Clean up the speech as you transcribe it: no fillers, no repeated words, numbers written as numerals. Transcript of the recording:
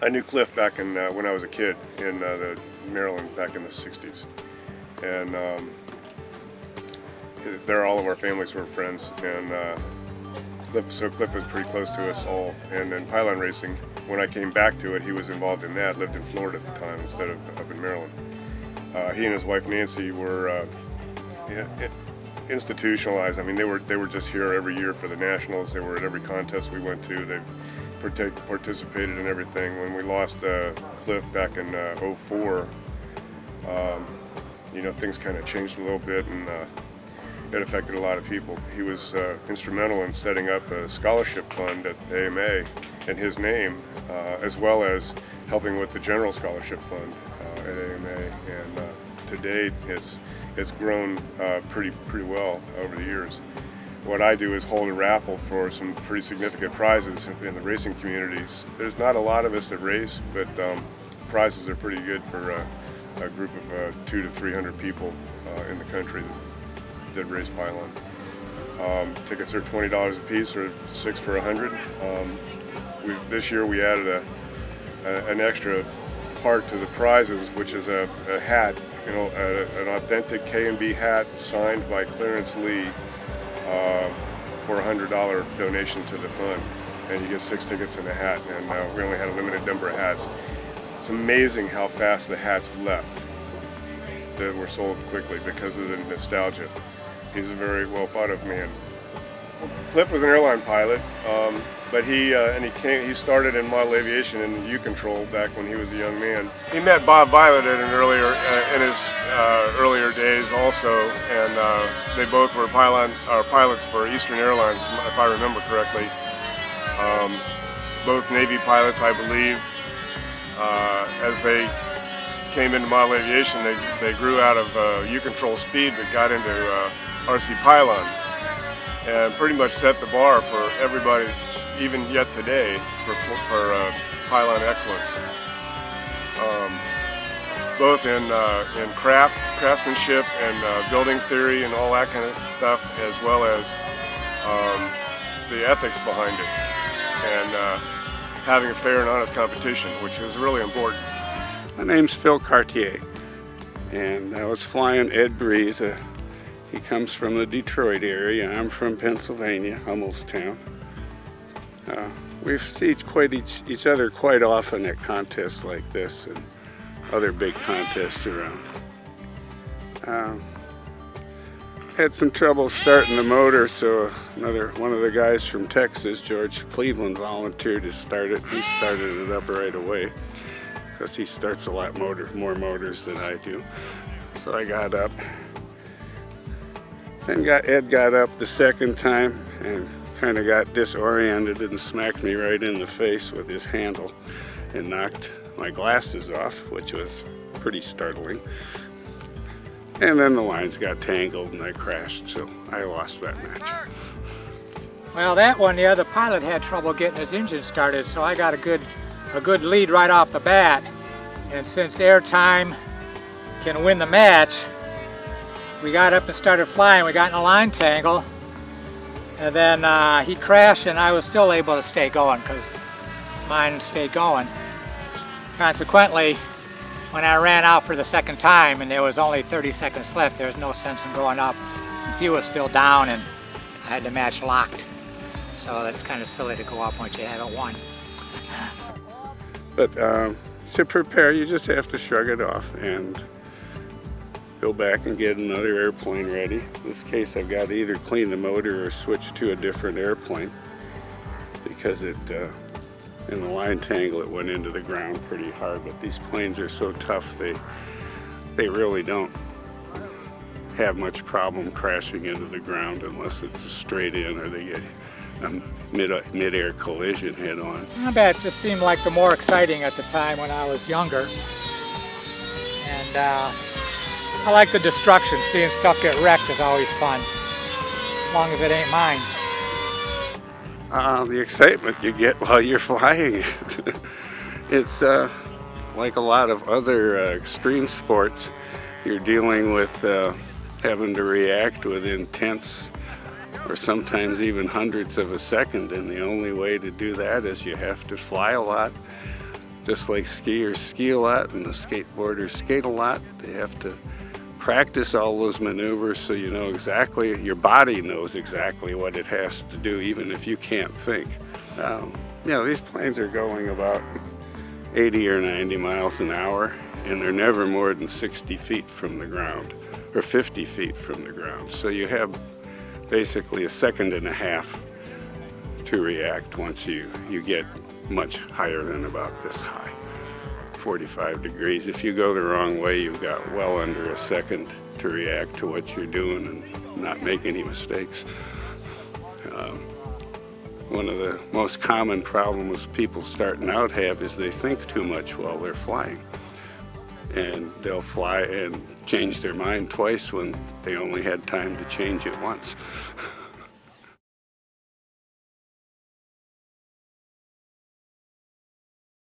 I knew Cliff back in when I was a kid in Maryland back in the 60s, and there all of our families were friends, and Cliff was pretty close to us all. And in pylon racing, when I came back to it, he was involved in that, lived in Florida at the time instead of up in Maryland. He and his wife Nancy were institutionalized. I mean, they were just here every year for the Nationals. They were at every contest we went to. They participated in everything. When we lost Cliff back in '04, things kind of changed a little bit, and it affected a lot of people. He was instrumental in setting up a scholarship fund at AMA in his name, as well as helping with the general scholarship fund at AMA. And to date, it's grown pretty well over the years. What I do is hold a raffle for some pretty significant prizes in the racing communities. There's not a lot of us that race, but prizes are pretty good for a group of 200 to 300 people in the country that race pylon. Tickets are $20 a piece, or $6 for 100. This year we added an extra part to the prizes, which is a hat, an authentic K&B hat signed by Clarence Lee. For a $100 donation to the fund, and you get 6 tickets and a hat, and we only had a limited number of hats. It's amazing how fast the hats left that were sold quickly because of the nostalgia. He's a very well thought of man. Cliff was an airline pilot, but he started in model aviation and U-Control back when he was a young man. He met Bob Violet in his earlier days also, and they both were pilots for Eastern Airlines, if I remember correctly. Both Navy pilots, I believe. As they came into model aviation, they grew out of U-Control speed but got into RC pylon, and pretty much set the bar for everybody, even yet today, for pylon excellence. Both in craftsmanship and building theory and all that kind of stuff, as well as the ethics behind it, and having a fair and honest competition, which is really important. My name's Phil Cartier, and I was flying Ed Brzys. He comes from the Detroit area. I'm from Pennsylvania, Hummelstown. We see each other quite often at contests like this and other big contests around. Had some trouble starting the motor, so one of the guys from Texas, George Cleveland, volunteered to start it. He started it up right away because he starts a lot more motors than I do. So I got up. Then Ed got up the second time and kind of got disoriented and smacked me right in the face with his handle and knocked my glasses off, which was pretty startling. And then the lines got tangled and I crashed, so I lost that match. Well, that one there, the pilot had trouble getting his engine started, so I got a good lead right off the bat. And since airtime can win the match, we got up and started flying. We got in a line tangle, and then he crashed, and I was still able to stay going because mine stayed going. Consequently, when I ran out for the second time and there was only 30 seconds left, there was no sense in going up since he was still down and I had the match locked. So that's kind of silly to go up once you haven't won. But to prepare, you just have to shrug it off and go back and get another airplane ready. In this case, I've got to either clean the motor or switch to a different airplane because in the line tangle it went into the ground pretty hard. But these planes are so tough, they really don't have much problem crashing into the ground unless it's a straight in or they get a mid-air collision head on. I bet it just seemed like the more exciting at the time when I was younger. And I like the destruction. Seeing stuff get wrecked is always fun, as long as it ain't mine. The excitement you get while you're flying it. It's like a lot of other extreme sports. You're dealing with having to react within tenths or sometimes even hundredths of a second, and the only way to do that is you have to fly a lot. Just like skiers ski a lot and the skateboarders skate a lot, they have to practice all those maneuvers so you know exactly, your body knows exactly what it has to do, even if you can't think. You know, these planes are going about 80 or 90 miles an hour, and they're never more than 60 feet from the ground, or 50 feet from the ground. So you have basically a second and a half to react once you get much higher than about this high, 45 degrees. If you go the wrong way, you've got well under a second to react to what you're doing and not make any mistakes. One of the most common problems people starting out have is they think too much while they're flying. And they'll fly and change their mind twice when they only had time to change it once.